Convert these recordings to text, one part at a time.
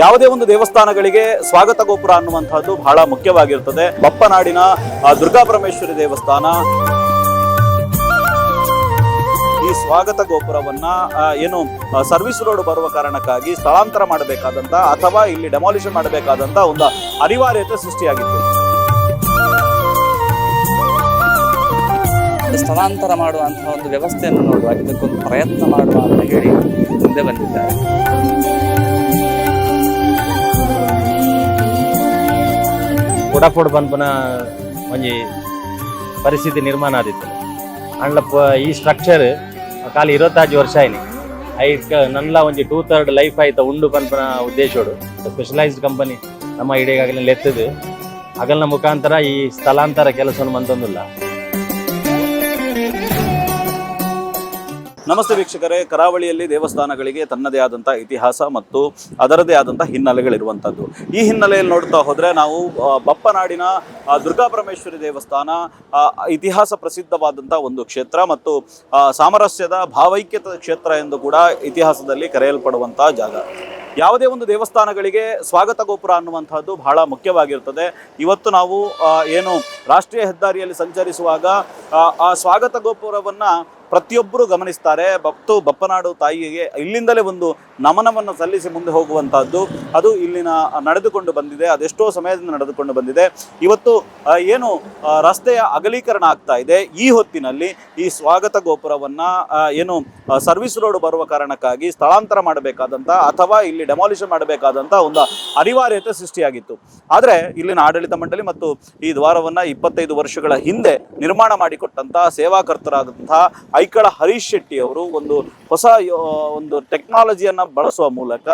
ಯಾವುದೇ ಒಂದು ದೇವಸ್ಥಾನಗಳಿಗೆ ಸ್ವಾಗತ ಗೋಪುರ ಅನ್ನುವಂತಹದ್ದು ಬಹಳ ಮುಖ್ಯವಾಗಿರುತ್ತದೆ. ಬಪ್ಪನಾಡಿನ ದುರ್ಗಾಪರಮೇಶ್ವರಿ ದೇವಸ್ಥಾನ ಈ ಸ್ವಾಗತ ಗೋಪುರವನ್ನ ಏನು ಸರ್ವಿಸ್ ರೋಡ್ ಬರುವ ಕಾರಣಕ್ಕಾಗಿ ಸ್ಥಳಾಂತರ ಮಾಡಬೇಕಾದಂತ ಅಥವಾ ಇಲ್ಲಿ ಡೆಮಾಲಿಷನ್ ಮಾಡಬೇಕಾದಂತ ಒಂದು ಅನಿವಾರ್ಯತೆ ಸೃಷ್ಟಿಯಾಗಿತ್ತು. ಸ್ಥಳಾಂತರ ಮಾಡುವಂತಹ ಒಂದು ವ್ಯವಸ್ಥೆಯನ್ನು ನೋಡುವ, ಇದಕ್ಕೊಂದು ಪ್ರಯತ್ನ ಮಾಡುವ ಅಂತ ಹೇಳಿ ಮುಂದೆ ಬಂದಿದ್ದಾರೆ. ಕುಡಪೋಡು ಪನ್ಪನ ಒಂಜಿ ಪರಿಸ್ಥಿತಿ ನಿರ್ಮಾಣ ಆದಿತ್ತು ಅಂಡ್ಲ ಈ ಸ್ಟ್ರಕ್ಚರ್ ಖಾಲಿ 25 ವರ್ಷ ಆಯ್ನಿ ಐಕ್ ನನ್ಲ ಒಂಜಿ 2/3 ಲೈಫ್ ಆಯ್ತ ಉಂಡು ಪನ್ಪನ ಉದ್ದೇಶೋಡು ಸ್ಪೆಷಲೈಸ್ಡ್ ಕಂಪನಿ ನಮ್ಮ ಇಡೀಗಾಗಲೇ ಲೆತ್ತದು ಅಗಲ್ನ ಮುಖಾಂತರ ಈ ಸ್ಥಳಾಂತರ ಕೆಲಸವನ್ನು ಮಂತೊಂದಿಲ್ಲ. ನಮಸ್ತೆ ವೀಕ್ಷಕರೇ, ಕರಾವಳಿಯಲ್ಲಿ ದೇವಸ್ಥಾನಗಳಿಗೆ ತನ್ನದೇ ಆದಂಥ ಇತಿಹಾಸ ಮತ್ತು ಅದರದೇ ಆದಂಥ ಹಿನ್ನೆಲೆಗಳಿರುವಂಥದ್ದು. ಈ ಹಿನ್ನೆಲೆಯಲ್ಲಿ ನೋಡ್ತಾ ಹೋದರೆ ನಾವು ಬಪ್ಪನಾಡಿನ ದುರ್ಗಾಪರಮೇಶ್ವರಿ ದೇವಸ್ಥಾನ ಇತಿಹಾಸ ಪ್ರಸಿದ್ಧವಾದಂಥ ಒಂದು ಕ್ಷೇತ್ರ ಮತ್ತು ಸಾಮರಸ್ಯದ ಭಾವೈಕ್ಯದ ಕ್ಷೇತ್ರ ಎಂದು ಕೂಡ ಇತಿಹಾಸದಲ್ಲಿ ಕರೆಯಲ್ಪಡುವಂಥ ಜಾಗ. ಯಾವುದೇ ಒಂದು ದೇವಸ್ಥಾನಗಳಿಗೆ ಸ್ವಾಗತ ಗೋಪುರ ಅನ್ನುವಂಥದ್ದು ಬಹಳ ಮುಖ್ಯವಾಗಿರ್ತದೆ. ಇವತ್ತು ನಾವು ಏನು ರಾಷ್ಟ್ರೀಯ ಹೆದ್ದಾರಿಯಲ್ಲಿ ಸಂಚರಿಸುವಾಗ ಆ ಸ್ವಾಗತ ಗೋಪುರವನ್ನು ಪ್ರತಿಯೊಬ್ಬರು ಗಮನಿಸ್ತಾರೆ. ಬಪ್ಪನಾಡು ತಾಯಿಗೆ ಇಲ್ಲಿಂದಲೇ ಒಂದು ನಮನವನ್ನು ಸಲ್ಲಿಸಿ ಮುಂದೆ ಹೋಗುವಂತಹದ್ದು ಅದು ಇಲ್ಲಿನ ನಡೆದುಕೊಂಡು ಬಂದಿದೆ. ಅದೆಷ್ಟೋ ಸಮಯದಿಂದ ನಡೆದುಕೊಂಡು ಬಂದಿದೆ. ಇವತ್ತು ಏನು ರಸ್ತೆಯ ಅಗಲೀಕರಣ ಆಗ್ತಾ ಇದೆ, ಈ ಹೊತ್ತಿನಲ್ಲಿ ಈ ಸ್ವಾಗತ ಗೋಪುರವನ್ನ ಏನು ಸರ್ವಿಸ್ ರೋಡ್ ಬರುವ ಕಾರಣಕ್ಕಾಗಿ ಸ್ಥಳಾಂತರ ಮಾಡಬೇಕಾದಂತ ಅಥವಾ ಇಲ್ಲಿ ಡೆಮಾಲಿಷನ್ ಮಾಡಬೇಕಾದಂತ ಒಂದು ಅನಿವಾರ್ಯತೆ ಸೃಷ್ಟಿಯಾಗಿತ್ತು. ಆದರೆ ಇಲ್ಲಿನ ಆಡಳಿತ ಮಂಡಳಿ ಮತ್ತು ಈ ದ್ವಾರವನ್ನ 25 ವರ್ಷಗಳ ಹಿಂದೆ ನಿರ್ಮಾಣ ಮಾಡಿಕೊಟ್ಟಂತಹ ಸೇವಾಕರ್ತರಾದಂತಹ ಐಕಳ ಹರೀಶ್ ಶೆಟ್ಟಿ ಅವರು ಒಂದು ಹೊಸ ಒಂದು ಟೆಕ್ನಾಲಜಿಯನ್ನ ಬಳಸುವ ಮೂಲಕ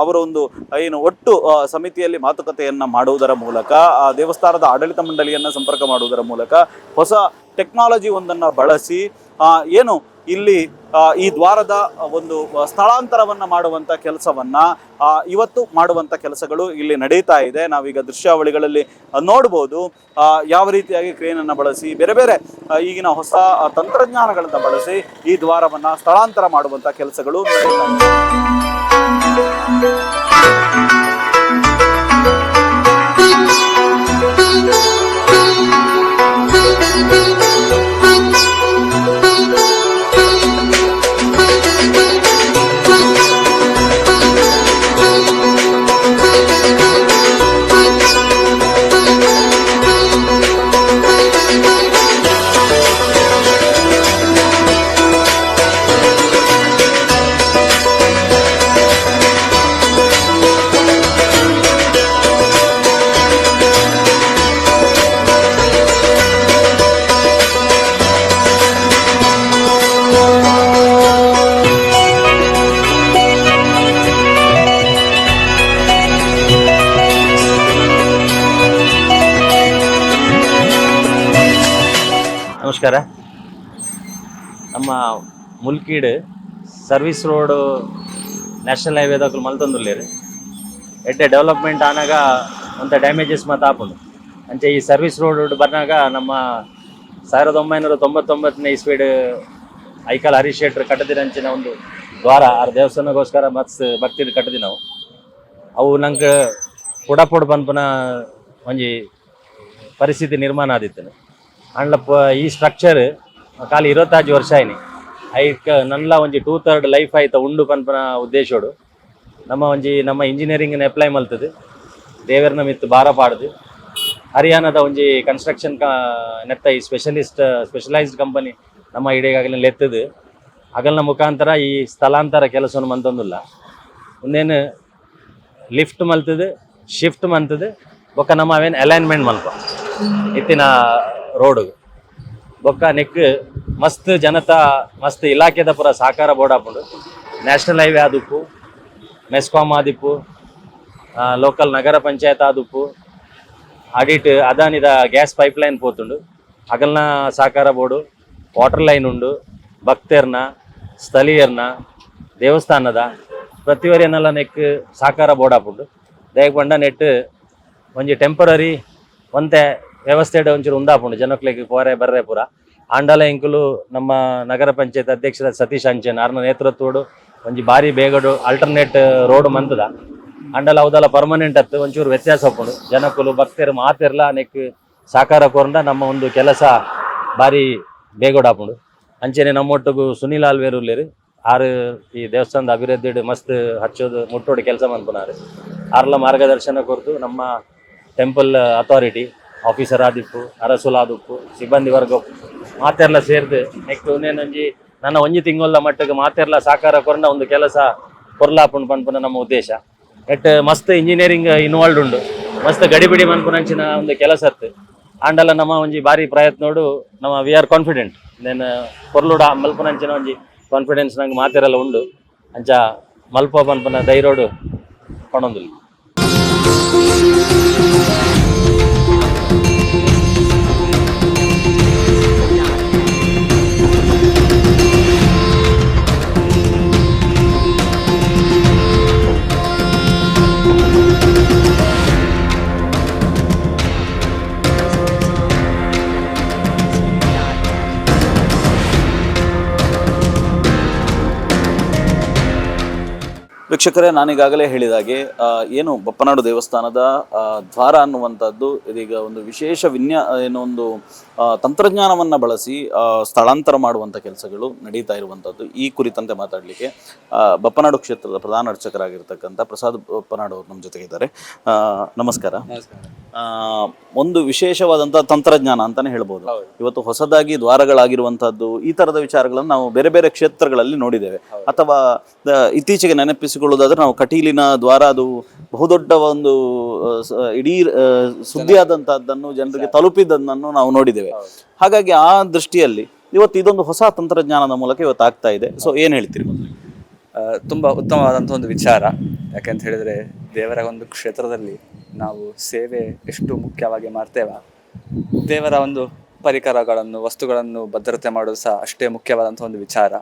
ಅವರ ಒಂದು ಏನು ಒಟ್ಟು ಸಮಿತಿಯಲ್ಲಿ ಮಾತುಕತೆಯನ್ನ ಮಾಡುವುದರ ಮೂಲಕ ದೇವಸ್ಥಾನದ ಆಡಳಿತ ಮಂಡಳಿಯನ್ನ ಸಂಪರ್ಕ ಮಾಡುವುದರ ಮೂಲಕ ಹೊಸ ಟೆಕ್ನಾಲಜಿ ಒಂದನ್ನು ಬಳಸಿ ಏನು ಇಲ್ಲಿ ಈ ದ್ವಾರದ ಒಂದು ಸ್ಥಳಾಂತರವನ್ನು ಮಾಡುವಂಥ ಕೆಲಸವನ್ನ ಇವತ್ತು ಮಾಡುವಂಥ ಕೆಲಸಗಳು ಇಲ್ಲಿ ನಡೀತಾ ಇದೆ. ನಾವೀಗ ದೃಶ್ಯಾವಳಿಗಳಲ್ಲಿ ನೋಡ್ಬೋದು ಯಾವ ರೀತಿಯಾಗಿ ಕ್ರೇನನ್ನು ಬಳಸಿ ಬೇರೆ ಬೇರೆ ಈಗಿನ ಹೊಸ ತಂತ್ರಜ್ಞಾನಗಳನ್ನು ಬಳಸಿ ಈ ದ್ವಾರವನ್ನು ಸ್ಥಳಾಂತರ ಮಾಡುವಂಥ ಕೆಲಸಗಳು ನಡೀತಾ ಇದೆ. ನಮಸ್ಕಾರ. ನಮ್ಮ ಮುಲ್ಕೀಡ್ ಸರ್ವಿಸ್ ರೋಡ್ ನ್ಯಾಷನಲ್ ಹೈವೇದಾಗ ಮಲ್ತೊಂದುಲ್ಲೇರು ಎಡ್ಡೆ ಡೆವಲಪ್ಮೆಂಟ್ ಆನಾಗ ಒಂಥ ಡ್ಯಾಮೇಜಸ್ ಮತ್ತು ಆಪುಂಡು ಅಂಚೆ ಈ ಸರ್ವಿಸ್ ರೋಡ್ ಬರ್ನಾಗ ನಮ್ಮ 1999 ಇಸ್ವೀಡ್ ಐಕಾಲ್ ಹರೀಶ್ ಶೆಟ್ರ್ ಕಟ್ಟದಿರಂಚಿನ ಒಂದು ದ್ವಾರ ಆ ದೇವಸ್ಥಾನಗೋಸ್ಕರ ಮತ್ಸ್ ಭಕ್ತಿಡ್ ಕಟ್ಟದಿ ನಾವು ಅವು ನಂಗೆ ಪುಡಪುಡ್ ಪನ್ಪನ ಒಂಜಿ ಪರಿಸ್ಥಿತಿ ನಿರ್ಮಾಣ ಆದಿತ್ತು ಅಂಡ್ಲ ಈ ಸ್ಟ್ರಕ್ಚರ್ ಖಾಲಿ 25 ವರ್ಷ ಆಯ್ನಿ ಐಕ್ ನನ್ಲ ಒಂಜಿ 2/3 ಲೈಫ್ ಆಯ್ತ ಉಂಡು ಪನ್ಪನ ಉದ್ದೇಶೋಡು ನಮ್ಮ ಇಂಜಿನಿಯರಿಂಗ್ ಅಪ್ಲೈ ಮಲ್ತದು ದೇವರನ ಮಿತ್ತು ಭಾರ ಪಾಡ್ದು ಹರಿಯಾಣದ ಒಂಜಿ ಕನ್ಸ್ಟ್ರಕ್ಷನ್ ನೆತ್ತ ಈ ಸ್ಪೆಷಲೈಸ್ಡ್ ಕಂಪನಿ ನಮ್ಮ ಇಡೀಗಾಗಲೇ ಲೆತ್ತದು ಅಗಲ್ನ ಮುಖಾಂತರ ಈ ಸ್ಥಳಾಂತರ ಕೆಲಸವನ್ನು ಮಂತೊಂದಿಲ್ಲ. ಒಂದೇನು ಲಿಫ್ಟ್ ಮಲ್ತದು, ಶಿಫ್ಟ್ ಮಂತದು, ಬೊಕ್ಕ ನಮ್ಮ ಅವೇನು ಅಲೈನ್ಮೆಂಟ್ ಮಲ್ಪ ಇತ್ತಿನ ರೋಡ್ ಬೊಕ್ಕ ನೆಕ್ ಮಸ್ತ್ ಜನತಾ ಮಸ್ತ್ ಇಲಾಖೆದ ಪೂರ ಸಹಕಾರ ಬೋರ್ಡ್ ಹಾಕೊಂಡು ನ್ಯಾಷನಲ್ ಹೈವೇ ಆದುಪ್ಪು, ಮೆಸ್ಕಾಮ್ ಆದಿಪ್ಪು, ಲೋಕಲ್ ನಗರ ಪಂಚಾಯತ್ ಆದುಪ್ಪು, ಆಡಿಟ್ ಅದಾನಿದ ಗ್ಯಾಸ್ ಪೈಪ್ಲೈನ್ ಪೋತುಂಡು ಅಗಲ್ನ ಸಹಕಾರ ಬೋರ್ಡು, ವಾಟರ್ ಲೈನ್ ಉಂಡು, ಭಕ್ತರ್ನ ಸ್ಥಳೀಯರ್ನ ದೇವಸ್ಥಾನದ ಪ್ರತಿವರಿಯನ್ನೆಲ್ಲ ನೆಕ್ ಸಹಕಾರ ಬೋರ್ಡ್ ಹಾಕೊಂಡು ದಯಗ್ ಬಂಡ ನೆಟ್ ಒಂಜಿ ಟೆಂಪರರಿ ಒಂತೆ ವ್ಯವಸ್ಥೆ ಒಂಚೂರು ಉಂದಾಪುಂಡು ಜನಕ್ಲೆಗೆ ಪೋರೆ ಬರ್ರೆ ಪೂರ ಆಂಡಲ ಇಂಕುಲು ನಮ್ಮ ನಗರ ಪಂಚಾಯತ್ ಅಧ್ಯಕ್ಷರ ಸತೀಶ್ ಅಂಚನ್ ಆರ್ನ ನೇತೃತ್ವಡು ಒಂಜಿ ಬಾರಿ ಬೇಗಡು ಆಲ್ಟರ್ನೇಟ್ ರೋಡ್ ಮಂತದ ಅಂಡಲ ಅವದಲ್ಲ ಪರ್ಮನೆಂಟ್ ಅತ್ತು ಒಂಚೂರು ವ್ಯತ್ಯಾಸ ಹಾಕೊಂಡು ಜನಕ್ಕಲು ಭಕ್ತರು ಮಾತಿರ್ಲ ನೆಕ್ ಸಾಕಾರ ಕೊರಂಡ ನಮ್ಮ ಒಂದು ಕೆಲಸ ಬಾರಿ ಬೇಗೋಡಾಪುಂಡು ಅಂಚೆನೆ ನಮ್ಮೊಟ್ಟಿಗೂ ಸುನೀಲ್ ಆಲ್ವೇರು ಉಲ್ಲೇರು ಆರು ಈ ದೇವಸ್ಥಾನದ ಅಭಿವೃದ್ಧಿ ಮಸ್ತ್ ಹಚ್ಚೋದು ಮುಟ್ಟೋಡು ಕೆಲಸ ಮನ್ಪುನಾರು ಆರ್ಲ ಮಾರ್ಗದರ್ಶನ ಕೊರ್ತು ನಮ್ಮ ಟೆಂಪಲ್ ಅಥಾರಿಟಿ ಆಫೀಸರ್ ಆದಿಪ್ಪು ಅರಸುಲ್ ಆದಿಪ್ಪು ಸಿಬ್ಬಂದಿ ವರ್ಗ ಮಾತೆರ್ಲ ಸೇರ್ದು ನೆಕ್ಸ್ಟ್ ಒಂದೇನಂಜಿ ನನ್ನ ಒಂಜಿ ತಿಂಗಳ ಮಟ್ಟಿಗೆ ಮಾತೆರ್ಲ ಸಾಕಾರ ಕೊರಂಡ ಒಂದು ಕೆಲಸ ಕೊರ್ಲಾಪುಂಡು ಪನ್ಪುನ ನಮ್ಮ ಉದ್ದೇಶ ಎಟ್ ಮಸ್ತ್ ಇಂಜಿನಿಯರಿಂಗ್ ಇನ್ವಾಲ್ವ್ ಉಂಡು ಮಸ್ತ್ ಗಡಿಬಿಡಿ ಮನ್ಪುನಂಚಿನ ಒಂದು ಕೆಲಸ ಅತ್ತು ಆಂಡಲ ನಮ್ಮ ಒಂಜಿ ಬಾರಿ ಪ್ರಯತ್ನೋಡು ನಮ್ಮ ವಿ ಆರ್ ಕಾನ್ಫಿಡೆಂಟ್ నేను పొర్లుడ మల్పనంచిన ಒಂಜಿ ಕಾನ್ಫಿಡೆನ್ಸ್ ನಂಗೆ ಮಾತಿರಲ್ಲ ಉಂಡು ಅಂಚ ಮಲ್ಪ ಪನ್ಪನ ಧೈರ್ಯೋಡು ಪಣೊಂದುಲ್ಲೆ. ವೀಕ್ಷಕರೇ, ನಾನೀಗಾಗಲೇ ಹೇಳಿದಾಗೆ ಏನು ಬಪ್ಪನಾಡು ದೇವಸ್ಥಾನದ ದ್ವಾರ ಅನ್ನುವಂಥದ್ದು ಇದೀಗ ಒಂದು ವಿಶೇಷ ಏನೋ ಒಂದು ತಂತ್ರಜ್ಞಾನವನ್ನು ಬಳಸಿ ಸ್ಥಳಾಂತರ ಮಾಡುವಂಥ ಕೆಲಸಗಳು ನಡೀತಾ ಇರುವಂಥದ್ದು. ಈ ಕುರಿತಂತೆ ಮಾತಾಡಲಿಕ್ಕೆ ಬಪ್ಪನಾಡು ಕ್ಷೇತ್ರದ ಪ್ರಧಾನ ಅರ್ಚಕರಾಗಿರ್ತಕ್ಕಂಥ ಪ್ರಸಾದ್ ಬಪ್ಪನಾಡು ಅವರು ನಮ್ಮ ಜೊತೆಗಿದ್ದಾರೆ. ನಮಸ್ಕಾರ. ಒಂದು ವಿಶೇಷವಾದಂಥ ತಂತ್ರಜ್ಞಾನ ಅಂತಾನೆ ಹೇಳ್ಬೋದು. ಇವತ್ತು ಹೊಸದಾಗಿ ದ್ವಾರಗಳಾಗಿರುವಂಥದ್ದು ಈ ಥರದ ವಿಚಾರಗಳನ್ನು ನಾವು ಬೇರೆ ಬೇರೆ ಕ್ಷೇತ್ರಗಳಲ್ಲಿ ನೋಡಿದ್ದೇವೆ. ಅಥವಾ ಇತ್ತೀಚೆಗೆ ನೆನಪಿಸಿಕೊಳ್ಳುವುದಾದ್ರೆ ನಾವು ಕಟೀಲಿನ ದ್ವಾರ, ಅದು ಬಹುದೊಡ್ಡ ಒಂದು ಇಡೀ ಸುದ್ದಿಯಾದಂತಹದ್ದನ್ನು ಜನರಿಗೆ ತಲುಪಿದ್ದನ್ನು ನಾವು ನೋಡಿದ್ದೇವೆ. ಹಾಗಾಗಿ ಆ ದೃಷ್ಟಿಯಲ್ಲಿ ಇವತ್ತು ಇದೊಂದು ಹೊಸ ತಂತ್ರಜ್ಞಾನದ ಮೂಲಕ ಇವತ್ತು ಆಗ್ತಾ ಇದೆ. ಸೊ ಏನ್ ಹೇಳ್ತೀರಿ? ತುಂಬ ಉತ್ತಮವಾದಂಥ ಒಂದು ವಿಚಾರ. ಯಾಕೆಂತ ಹೇಳಿದರೆ, ದೇವರ ಒಂದು ಕ್ಷೇತ್ರದಲ್ಲಿ ನಾವು ಸೇವೆ ಎಷ್ಟು ಮುಖ್ಯವಾಗಿ ಮಾಡ್ತೇವ, ದೇವರ ಒಂದು ಪರಿಕರಗಳನ್ನು ವಸ್ತುಗಳನ್ನು ಭದ್ರತೆ ಮಾಡೋದು ಸಹ ಅಷ್ಟೇ ಮುಖ್ಯವಾದಂಥ ಒಂದು ವಿಚಾರ.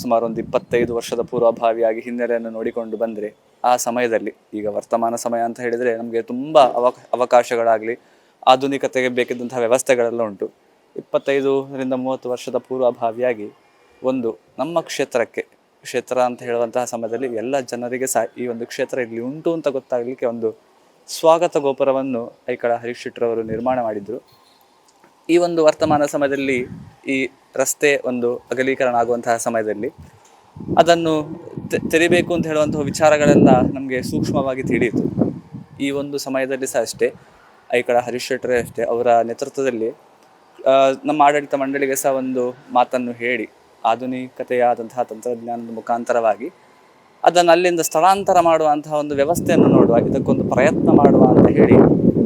ಸುಮಾರು ಒಂದು 25 ವರ್ಷದ ಪೂರ್ವಭಾವಿಯಾಗಿ ಹಿನ್ನೆಲೆಯನ್ನು ನೋಡಿಕೊಂಡು ಬಂದರೆ ಆ ಸಮಯದಲ್ಲಿ, ಈಗ ವರ್ತಮಾನ ಸಮಯ ಅಂತ ಹೇಳಿದರೆ ನಮಗೆ ತುಂಬ ಅವಕಾಶಗಳಾಗಲಿ ಆಧುನಿಕತೆಗೆ ಬೇಕಿದ್ದಂತಹ ವ್ಯವಸ್ಥೆಗಳೆಲ್ಲ ಉಂಟು. 25ರಿಂದ 30 ವರ್ಷದ ಪೂರ್ವಭಾವಿಯಾಗಿ ಒಂದು ನಮ್ಮ ಕ್ಷೇತ್ರ ಅಂತ ಹೇಳುವಂತಹ ಸಮಯದಲ್ಲಿ ಎಲ್ಲ ಜನರಿಗೆ ಸಹ ಈ ಒಂದು ಕ್ಷೇತ್ರ ಇಲ್ಲಿ ಉಂಟು ಅಂತ ಗೊತ್ತಾಗಲಿಕ್ಕೆ ಒಂದು ಸ್ವಾಗತ ಗೋಪುರವನ್ನು ಐಕಳ ಹರೀಶ್ ಶೆಟ್ಟರವರು ನಿರ್ಮಾಣ ಮಾಡಿದರು. ಈ ಒಂದು ವರ್ತಮಾನ ಸಮಯದಲ್ಲಿ ಈ ರಸ್ತೆ ಒಂದು ಅಗಲೀಕರಣ ಆಗುವಂತಹ ಸಮಯದಲ್ಲಿ ಅದನ್ನು ತೆರಿಬೇಕು ಅಂತ ಹೇಳುವಂತಹ ವಿಚಾರಗಳೆಲ್ಲ ನಮಗೆ ಸೂಕ್ಷ್ಮವಾಗಿ ತಿಳಿಯಿತು. ಈ ಒಂದು ಸಮಯದಲ್ಲಿ ಸಹ ಅಷ್ಟೇ ಐಕಳ ಹರೀಶ್ ಶೆಟ್ಟರೇ ಅಷ್ಟೇ ಅವರ ನೇತೃತ್ವದಲ್ಲಿ ನಮ್ಮ ಆಡಳಿತ ಮಂಡಳಿಗೆ ಸಹ ಒಂದು ಮಾತನ್ನು ಹೇಳಿ ಆಧುನಿಕತೆಯಾದಂತಹ ತಂತ್ರಜ್ಞಾನದ ಮುಖಾಂತರವಾಗಿ ಅದನ್ನು ಅಲ್ಲಿಂದ ಸ್ಥಳಾಂತರ ಮಾಡುವಂತಹ ಒಂದು ವ್ಯವಸ್ಥೆಯನ್ನು ನೋಡುವ, ಇದಕ್ಕೊಂದು ಪ್ರಯತ್ನ ಮಾಡುವ ಅಂತ ಹೇಳಿ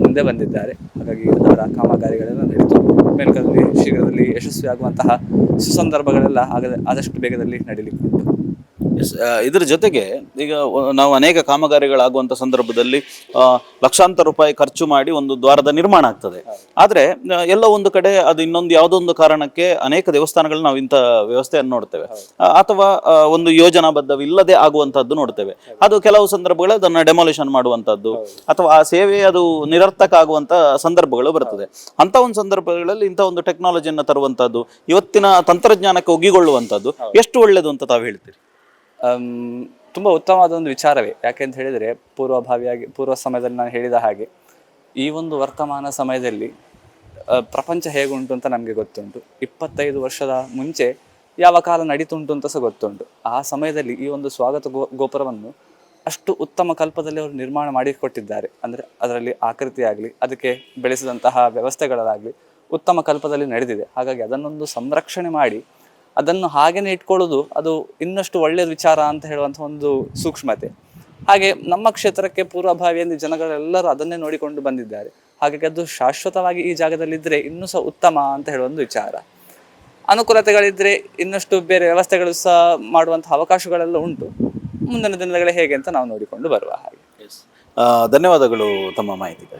ಮುಂದೆ ಬಂದಿದ್ದಾರೆ. ಹಾಗಾಗಿ ಅದರ ಕಾಮಗಾರಿಗಳೆಲ್ಲ ನಡೀತು. ಮೇಲ್ಕದಲ್ಲಿ ಶೀಘ್ರದಲ್ಲಿ ಯಶಸ್ವಿಯಾಗುವಂತಹ ಸುಸಂದರ್ಭಗಳೆಲ್ಲ ಆದಷ್ಟು ಬೇಗದಲ್ಲಿ ನಡೀಲಿಕ್ಕೆ ಉಂಟು. ಇದರ ಜೊತೆಗೆ ಈಗ ನಾವು ಅನೇಕ ಕಾಮಗಾರಿಗಳಾಗುವಂಥ ಸಂದರ್ಭದಲ್ಲಿ ಲಕ್ಷಾಂತರ ರೂಪಾಯಿ ಖರ್ಚು ಮಾಡಿ ಒಂದು ದ್ವಾರದ ನಿರ್ಮಾಣ ಆಗ್ತದೆ. ಆದರೆ ಎಲ್ಲ ಒಂದು ಕಡೆ ಅದು ಇನ್ನೊಂದು ಯಾವುದೋ ಒಂದು ಕಾರಣಕ್ಕೆ ಅನೇಕ ದೇವಸ್ಥಾನಗಳು ನಾವು ಇಂಥ ವ್ಯವಸ್ಥೆಯನ್ನು ನೋಡ್ತೇವೆ, ಅಥವಾ ಒಂದು ಯೋಜನಾಬದ್ಧವಿಲ್ಲದೆ ಆಗುವಂಥದ್ದು ನೋಡ್ತೇವೆ. ಅದು ಕೆಲವು ಸಂದರ್ಭಗಳು ಅದನ್ನು ಡೆಮಾಲಿಷನ್ ಮಾಡುವಂಥದ್ದು ಅಥವಾ ಆ ಸೇವೆ ಅದು ನಿರರ್ಥಕ ಆಗುವಂಥ ಸಂದರ್ಭಗಳು ಬರ್ತದೆ. ಅಂಥ ಒಂದು ಸಂದರ್ಭಗಳಲ್ಲಿ ಇಂಥ ಒಂದು ಟೆಕ್ನಾಲಜಿಯನ್ನು ತರುವಂಥದ್ದು, ಇವತ್ತಿನ ತಂತ್ರಜ್ಞಾನಕ್ಕೆ ಒಗ್ಗಿಕೊಳ್ಳುವಂಥದ್ದು ಎಷ್ಟು ಒಳ್ಳೆಯದು ಅಂತ ತಾವು ಹೇಳ್ತೀರಿ? ತುಂಬ ಉತ್ತಮವಾದ ಒಂದು ವಿಚಾರವೇ. ಯಾಕೆಂತ ಹೇಳಿದರೆ, ಪೂರ್ವ ಸಮಯದಲ್ಲಿ ನಾನು ಹೇಳಿದ ಹಾಗೆ ಈ ಒಂದು ವರ್ತಮಾನ ಸಮಯದಲ್ಲಿ ಪ್ರಪಂಚ ಹೇಗುಂಟು ಅಂತ ನಮಗೆ ಗೊತ್ತುಂಟು. 25 ವರ್ಷದ ಮುಂಚೆ ಯಾವ ಕಾಲ ನಡೀತುಂಟು ಅಂತ ಸಹ ಗೊತ್ತುಂಟು. ಆ ಸಮಯದಲ್ಲಿ ಈ ಒಂದು ಸ್ವಾಗತ ಗೋಪುರವನ್ನು ಅಷ್ಟು ಉತ್ತಮ ಕಲ್ಪದಲ್ಲಿ ಅವರು ನಿರ್ಮಾಣ ಮಾಡಿಕೊಟ್ಟಿದ್ದಾರೆ. ಅಂದರೆ ಅದರಲ್ಲಿ ಆಕೃತಿ ಆಗಲಿ, ಅದಕ್ಕೆ ಬೆಳೆಸಿದಂತಹ ವ್ಯವಸ್ಥೆಗಳಾಗಲಿ ಉತ್ತಮ ಕಲ್ಪದಲ್ಲಿ ನಡೆದಿದೆ. ಹಾಗಾಗಿ ಅದನ್ನೊಂದು ಸಂರಕ್ಷಣೆ ಮಾಡಿ ಅದನ್ನು ಹಾಗೇನೆ ಇಟ್ಕೊಳ್ಳೋದು ಅದು ಇನ್ನಷ್ಟು ಒಳ್ಳೆಯ ವಿಚಾರ ಅಂತ ಹೇಳುವಂಥ ಒಂದು ಸೂಕ್ಷ್ಮತೆ. ಹಾಗೆ ನಮ್ಮ ಕ್ಷೇತ್ರಕ್ಕೆ ಪೂರ್ವಭಾವಿಯಲ್ಲಿ ಜನಗಳೆಲ್ಲರೂ ಅದನ್ನೇ ನೋಡಿಕೊಂಡು ಬಂದಿದ್ದಾರೆ. ಹಾಗಾಗಿ ಅದು ಶಾಶ್ವತವಾಗಿ ಈ ಜಾಗದಲ್ಲಿದ್ದರೆ ಇನ್ನೂ ಸಹ ಉತ್ತಮ ಅಂತ ಹೇಳುವ ಒಂದು ವಿಚಾರ. ಅನುಕೂಲತೆಗಳಿದ್ದರೆ ಇನ್ನಷ್ಟು ಬೇರೆ ವ್ಯವಸ್ಥೆಗಳು ಸಹ ಮಾಡುವಂಥ ಅವಕಾಶಗಳೆಲ್ಲ ಉಂಟು. ಮುಂದಿನ ದಿನಗಳೇ ಹೇಗೆ ಅಂತ ನಾವು ನೋಡಿಕೊಂಡು ಬರುವ ಹಾಗೆ. ಧನ್ಯವಾದಗಳು ತಮ್ಮ ಮಾಹಿತಿಗೆ.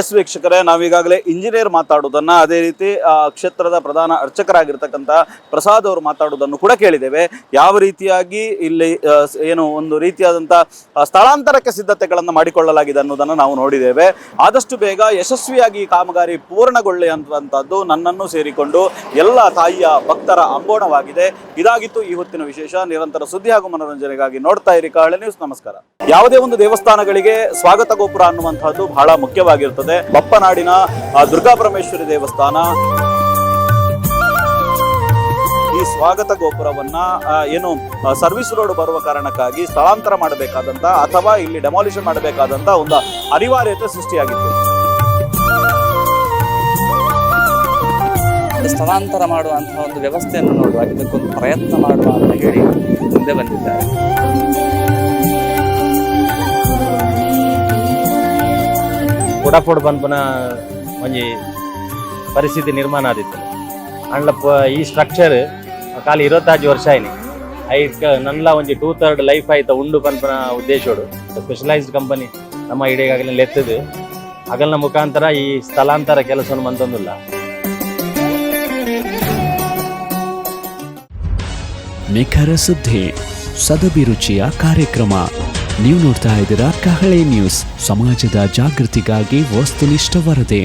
ಎಸ್ ವೀಕ್ಷಕರೇ, ನಾವೀಗಾಗಲೇ ಇಂಜಿನಿಯರ್ ಮಾತಾಡೋದನ್ನ, ಅದೇ ರೀತಿ ಕ್ಷೇತ್ರದ ಪ್ರಧಾನ ಅರ್ಚಕರಾಗಿರ್ತಕ್ಕಂಥ ಪ್ರಸಾದ್ ಅವರು ಮಾತಾಡೋದನ್ನು ಕೂಡ ಕೇಳಿದ್ದೇವೆ. ಯಾವ ರೀತಿಯಾಗಿ ಇಲ್ಲಿ ಏನು ಒಂದು ರೀತಿಯಾದಂಥ ಸ್ಥಳಾಂತರಕ್ಕೆ ಸಿದ್ಧತೆಗಳನ್ನು ಮಾಡಿಕೊಳ್ಳಲಾಗಿದೆ ಅನ್ನೋದನ್ನು ನಾವು ನೋಡಿದ್ದೇವೆ. ಆದಷ್ಟು ಬೇಗ ಯಶಸ್ವಿಯಾಗಿ ಈ ಕಾಮಗಾರಿ ಪೂರ್ಣಗೊಳ್ಳಿ ಅಂತಂಥದ್ದು ನನ್ನನ್ನು ಸೇರಿಕೊಂಡು ಎಲ್ಲ ತಾಯಿಯ ಭಕ್ತರ ಅಂಬೋಣವಾಗಿದೆ. ಇದಾಗಿತ್ತು ಈ ಹೊತ್ತಿನ ವಿಶೇಷ. ನಿರಂತರ ಸುದ್ದಿ ಹಾಗೂ ಮನೋರಂಜನೆಗಾಗಿ ನೋಡ್ತಾ ಇರಿ ಕಹಳೆ ನ್ಯೂಸ್. ನಮಸ್ಕಾರ. ಯಾವುದೇ ಒಂದು ದೇವಸ್ಥಾನಗಳಿಗೆ ಸ್ವಾಗತ ಗೋಪುರ ಅನ್ನುವಂಥದ್ದು ಬಹಳ ಮುಖ್ಯವಾಗಿರ್ತದೆ. ಬಪ್ಪನಾಡಿನ ದುರ್ಗಾಪರಮೇಶ್ವರಿ ದೇವಸ್ಥಾನ ಈ ಸ್ವಾಗತ ಗೋಪುರವನ್ನ ಏನು ಸರ್ವಿಸ್ ರೋಡ್ ಬರುವ ಕಾರಣಕ್ಕಾಗಿ ಸ್ಥಳಾಂತರ ಮಾಡಬೇಕಾದಂತ ಅಥವಾ ಇಲ್ಲಿ ಡೆಮಾಲಿಷನ್ ಮಾಡಬೇಕಾದಂತ ಒಂದು ಅನಿವಾರ್ಯತೆ ಸೃಷ್ಟಿಯಾಗಿತ್ತು. ಸ್ಥಳಾಂತರ ಮಾಡುವಂತಹ ಒಂದು ವ್ಯವಸ್ಥೆಯನ್ನು ನೋಡುವ, ಇದಕ್ಕೊಂದು ಪ್ರಯತ್ನ ಮಾಡುವ ಅಂತ ಹೇಳಿ ಮುಂದೆ ಬಂದಿದ್ದಾರೆ. ಪುಡಪುಡ್ ಪನ್ಪನ ಒಂಜಿ ಪರಿಸ್ಥಿತಿ ನಿರ್ಮಾಣ ಆದಿತ್ತು ಅಂಡ್ಲ ಈ ಸ್ಟ್ರಕ್ಚರ್ ಖಾಲಿ 25 ವರ್ಷ ಆಯ್ನಿ. ಐಕ್ ನನ್ಲ ಒಂಜಿ 2/3 ಲೈಫ್ ಆಯ್ತ ಉಂಡು ಪನ್ಪನ ಉದ್ದೇಶೋಡು ಸ್ಪೆಷಲೈಸ್ಡ್ ಕಂಪನಿ ನಮ್ಮ ಇಡೀಗಾಗಲೇ ಲೆತ್ತದು ಅಗಲ್ನ ಮುಖಾಂತರ ಈ ಸ್ಥಳಾಂತರ ಕೆಲಸವನ್ನು ಮಂತೊಂದಿಲ್ಲ. ನಿಖರ ಸುದ್ದಿ, ಸದಭಿರುಚಿಯ ಕಾರ್ಯಕ್ರಮ. ನೀವು ನೋಡ್ತಾ ಇದ್ದೀರಾ ಕಹಳೆ ನ್ಯೂಸ್, ಸಮಾಜದ ಜಾಗೃತಿಗಾಗಿ ವಸ್ತುನಿಷ್ಠ ವರದಿ.